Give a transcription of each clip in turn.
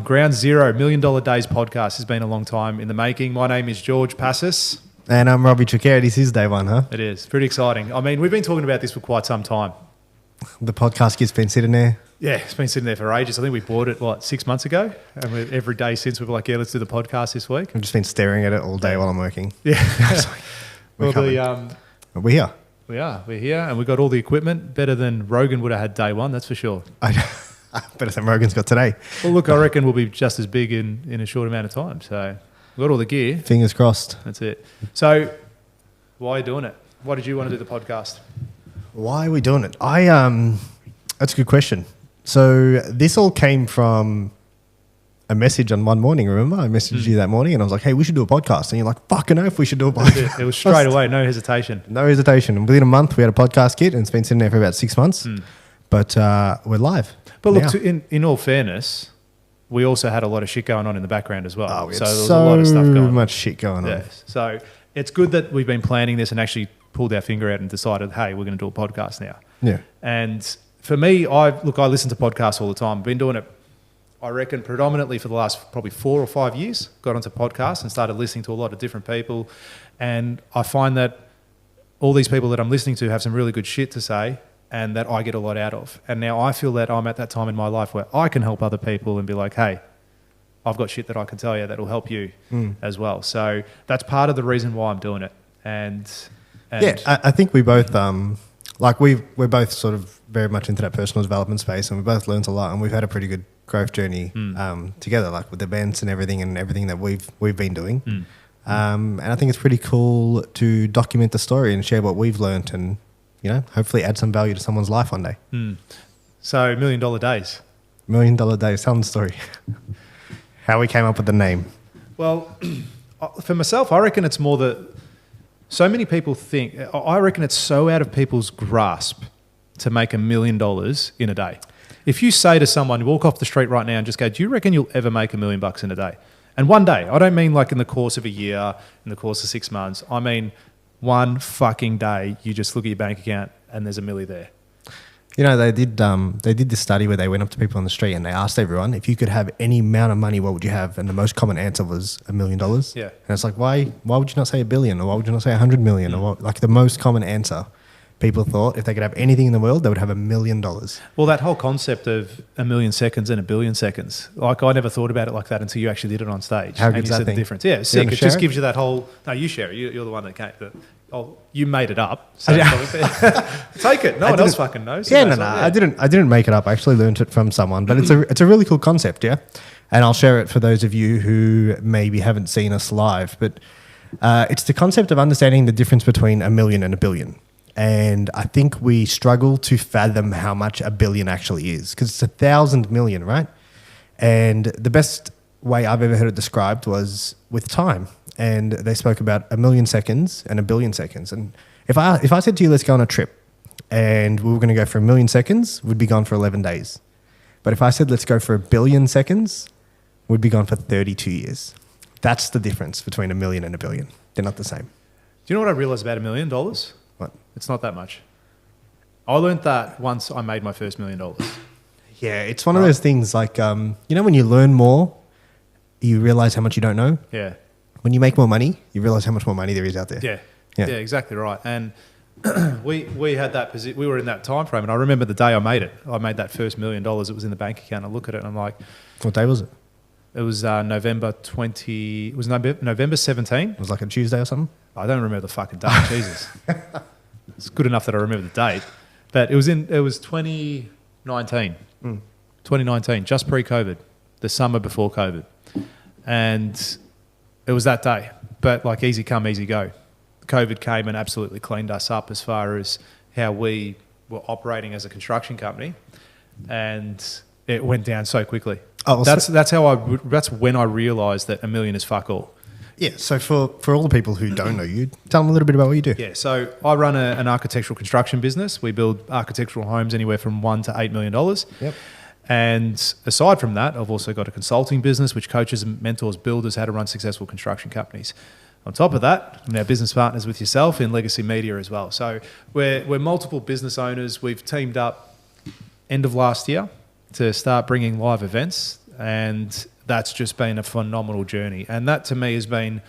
Ground Zero, $1 Million Days podcast has been a long time in the making. My name is George Passis. And I'm Robbie Tricare. This is day one, huh? It is. Pretty exciting. I mean, we've been talking about this for quite some time. The podcast kit's been sitting there. Yeah, it's been sitting there for ages. I think we bought it, 6 months ago? And every day since we were like, yeah, let's do the podcast this week. I've just been staring at it all day while I'm working. Yeah. We're here. We're here, and we got all the equipment better than Rogan would have had day one, that's for sure. Better than Rogan's got today. Well, look, I reckon we'll be just as big in a short amount of time. So we've got all the gear. Fingers crossed. That's it. So why are you doing it? Why did you want to do the podcast? Why are we doing it? That's a good question. So this all came from a message on one morning, remember? I messaged you that morning and I was like, hey, we should do a podcast. And you're like, fucking oath, we should do a podcast. It was straight away, no hesitation. No hesitation. Within a month, we had a podcast kit and it's been sitting there for about 6 months. But we're live. But look, in all fairness, we also had a lot of shit going on in the background as well. Oh, we had so there was a lot of stuff going on. much shit going on. Yes. So it's good that we've been planning this and actually pulled our finger out and decided, hey, we're going to do a podcast now. Yeah. And for me, I listen to podcasts all the time. I've been doing it, I reckon, predominantly for the last probably 4 or 5 years. Got onto podcasts and started listening to a lot of different people. And I find that all these people that I'm listening to have some really good shit to say and that I get a lot out of. And now I feel that I'm at that time in my life where I can help other people and be like, hey, I've got shit that I can tell you that will help you as well. So that's part of the reason why I'm doing it. And yeah, I think we both, we're both sort of very much into that personal development space and we both learned a lot and we've had a pretty good growth journey together, like with events and everything that we've been doing. And I think it's pretty cool to document the story and share what we've learned and, you know, hopefully add some value to someone's life one day. So $1 Million Days. $1 Million Days, tell them the story. How we came up with the name. Well, for myself, I reckon it's more that so many people think, I reckon it's so out of people's grasp to make $1 million in a day. If you say to someone, walk off the street right now and just go, do you reckon you'll ever make $1 million in a day? And one day, I don't mean like in the course of a year, in the course of 6 months. I mean, one fucking day, you just look at your bank account and there's $1 million there. You know, they did this study where they went up to people on the street and they asked everyone, if you could have any amount of money, what would you have? And the most common answer was $1 million. Yeah. And it's like, why would you not say $1 billion? Or why would you not say 100 million? Or what, like the most common answer, people thought if they could have anything in the world, they would have $1 million. Well, that whole concept of 1 million seconds and 1 billion seconds, like I never thought about it like that until you actually did it on stage. How and good's you that said thing? the difference. Yeah, sick. It just gives you that whole, no, you share it. You're the one that came. You made it up. So take it. No one else fucking knows. Yeah, no. I didn't make it up. I actually learned it from someone, but it's a really cool concept, yeah. And I'll share it for those of you who maybe haven't seen us live. But it's the concept of understanding the difference between 1 million and 1 billion. And I think we struggle to fathom how much 1 billion actually is because it's 1,000 million, right? And the best way I've ever heard it described was with time. And they spoke about 1 million seconds and 1 billion seconds. And if I said to you, let's go on a trip and we were going to go for 1 million seconds, we'd be gone for 11 days. But if I said, let's go for 1 billion seconds, we'd be gone for 32 years. That's the difference between 1 million and 1 billion. They're not the same. Do you know what I realised about $1 million? What? It's not that much. I learned that once I made my first $1 million. Yeah, it's one of those things like, you know, when you learn more, you realize how much you don't know. Yeah. When you make more money, you realize how much more money there is out there. Yeah, exactly right. And we had that position. We were in that time frame, and I remember the day I made it. I made that first $1 million. It was in the bank account. I look at it, and I'm like, what day was it? It was November 20. It was November 17. It was like a Tuesday or something. I don't remember the fucking date. Jesus, it's good enough that I remember the date. But it was 2019. 2019, just pre-COVID, the summer before COVID, and it was that day, but like easy come, easy go. COVID came and absolutely cleaned us up as far as how we were operating as a construction company, and it went down so quickly. Oh, that's when I realised that $1 million is fuck all. Yeah. So for all the people who don't know you, tell them a little bit about what you do. Yeah. So I run an architectural construction business. We build architectural homes anywhere from $1 to $8 million. Yep. And aside from that, I've also got a consulting business which coaches and mentors builders how to run successful construction companies. On top of that, I'm now business partners with yourself in Legacy Media as well. So we're multiple business owners. We've teamed up end of last year to start bringing live events, and that's just been a phenomenal journey. And that to me has been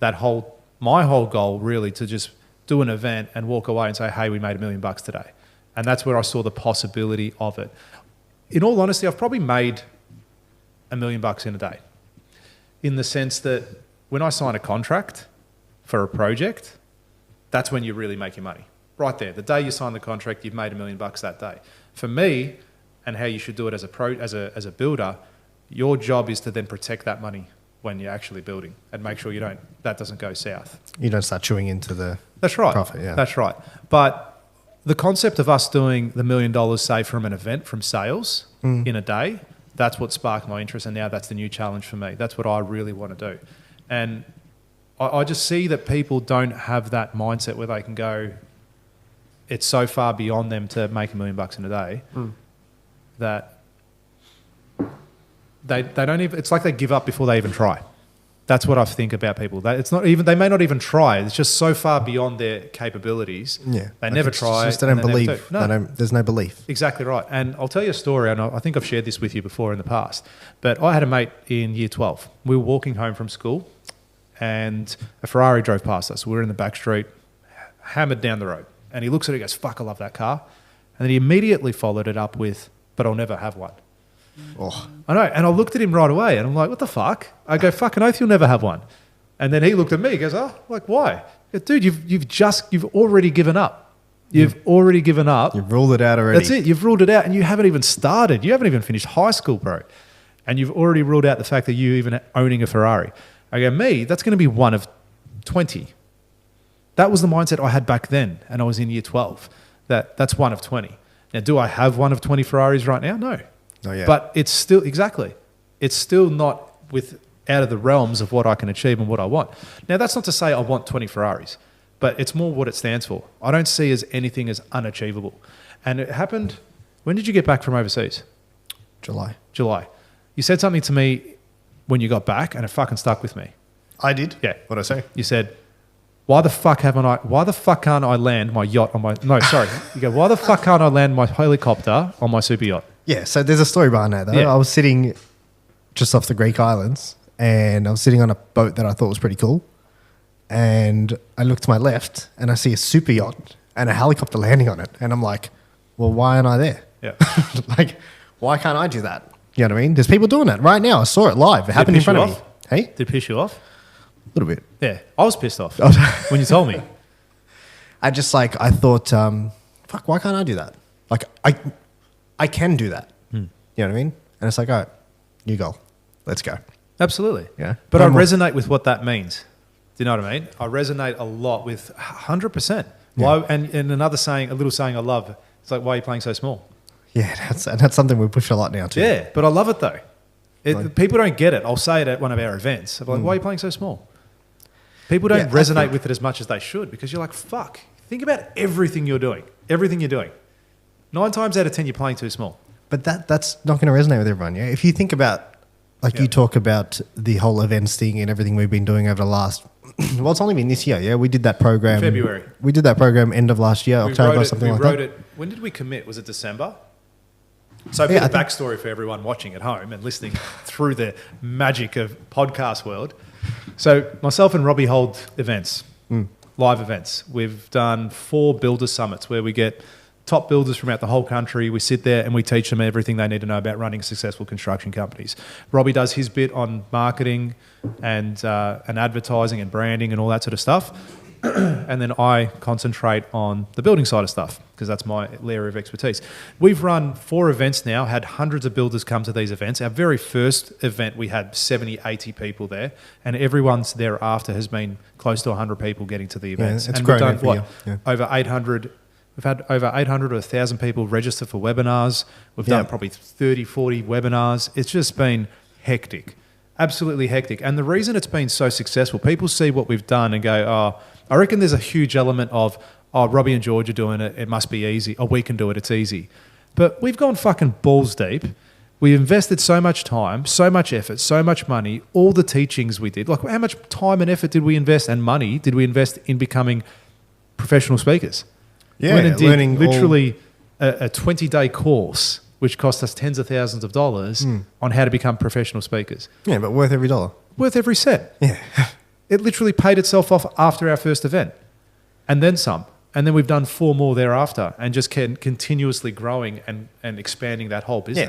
my whole goal really, to just do an event and walk away and say, hey, we made $1 million today. And that's where I saw the possibility of it. In all honesty, I've probably made $1 million in a day, in the sense that when I sign a contract for a project, that's when you really make your money. Right there. The day you sign the contract, you've made $1 million that day. For me, and how you should do it as a builder, your job is to then protect that money when you're actually building and make sure that doesn't go south. You don't start chewing into the That's right. profit. Yeah. That's right. But the concept of us doing the $1 million, say, from an event, from sales in a day, that's what sparked my interest, and now that's the new challenge for me. That's what I really want to do. And I just see that people don't have that mindset where they can go, it's so far beyond them to make $1 million in a day that they don't even, it's like they give up before they even try. That's what I think about people. They may not even try. It's just so far beyond their capabilities. Yeah. They never try. Just they don't believe. There's no belief. Exactly right. And I'll tell you a story, and I think I've shared this with you before in the past, but I had a mate in year 12. We were walking home from school and a Ferrari drove past us. We were in the back street, hammered down the road. And he looks at it and goes, fuck, I love that car. And then he immediately followed it up with, but I'll never have one. Oh. I know. And I looked at him right away and I'm like, what the fuck? I go, fucking oath, you'll never have one. And then he looked at me, he goes, oh, like, why? I go, dude, you've already given up. You've already given up. You've ruled it out already. That's it. You've ruled it out and you haven't even started. You haven't even finished high school, bro. And you've already ruled out the fact that you even owning a Ferrari. I go, me, that's going to be one of 20. That was the mindset I had back then, and I was in year 12. That's one of 20. Now, do I have one of 20 Ferraris right now? No. Not yet. But it's still, exactly. It's still not out of the realms of what I can achieve and what I want. Now, that's not to say I want 20 Ferraris, but it's more what it stands for. I don't see as anything as unachievable. And it happened, when did you get back from overseas? July. You said something to me when you got back, and it fucking stuck with me. I did? Yeah. What'd I say? You said, why the fuck can't I land my yacht on my... No, sorry. You go, why the fuck can't I land my helicopter on my super yacht? Yeah, so there's a story behind that, though. Yeah. I was sitting just off the Greek islands, and I was sitting on a boat that I thought was pretty cool. And I look to my left, and I see a super yacht and a helicopter landing on it. And I'm like, well, why aren't I there? Yeah. Like, why can't I do that? You know what I mean? There's people doing that right now. I saw it live. It happened in front of me. Hey? Did it piss you off? A little bit. Yeah. I was pissed off when you told me. I thought, fuck, why can't I do that? Like, I can do that. You know what I mean? And it's like, all right, new goal. Let's go. Absolutely. Yeah. But I resonate with what that means. Do you know what I mean? I resonate a lot with 100%. Why? And another saying, a little saying I love, it's like, why are you playing so small? Yeah, that's something we push a lot now too. Yeah, but I love it though. People don't get it. I'll say it at one of our events. I'm like, why are you playing so small? People don't resonate with it as much as they should, because you're like, fuck, think about everything you're doing. 9 times out of 10, you're playing too small. But that's not going to resonate with everyone. Yeah. If you think about, you talk about the whole events thing and everything we've been doing over the last, well, it's only been this year. Yeah. We did that program. February. We did that program end of last year, October or something like that. We wrote it. When did we commit? Was it December? So a bit of backstory for everyone watching at home and listening through the magic of podcast world. So myself and Robbie hold events, live events. We've done 4 builder summits where we get top builders from out the whole country. We sit there and we teach them everything they need to know about running successful construction companies. Robbie does his bit on marketing and advertising and branding and all that sort of stuff. And then I concentrate on the building side of stuff because that's my area of expertise. We've run 4 events now, had hundreds of builders come to these events. Our very first event, we had 70, 80 people there, and everyone's thereafter has been close to 100 people getting to the events. Yeah, it's and grown we've done, every year. over 800... We've had over 800 or 1,000 people register for webinars. We've done probably 30, 40 webinars. It's just been hectic, absolutely hectic. And the reason it's been so successful, people see what we've done and go, oh, I reckon there's a huge element of, oh, Robbie and George are doing it, it must be easy. Oh, we can do it, it's easy. But we've gone fucking balls deep. We invested so much time, so much effort, so much money, all the teachings we did. Like, how much time and effort did we invest and money did we invest in becoming professional speakers? Yeah, went and did learning literally a 20-day course which cost us tens of thousands of dollars on how to become professional speakers. Yeah, but worth every dollar. Worth every cent. Yeah. It literally paid itself off after our first event and then some. And then we've done 4 more thereafter and just continuously growing and expanding that whole business.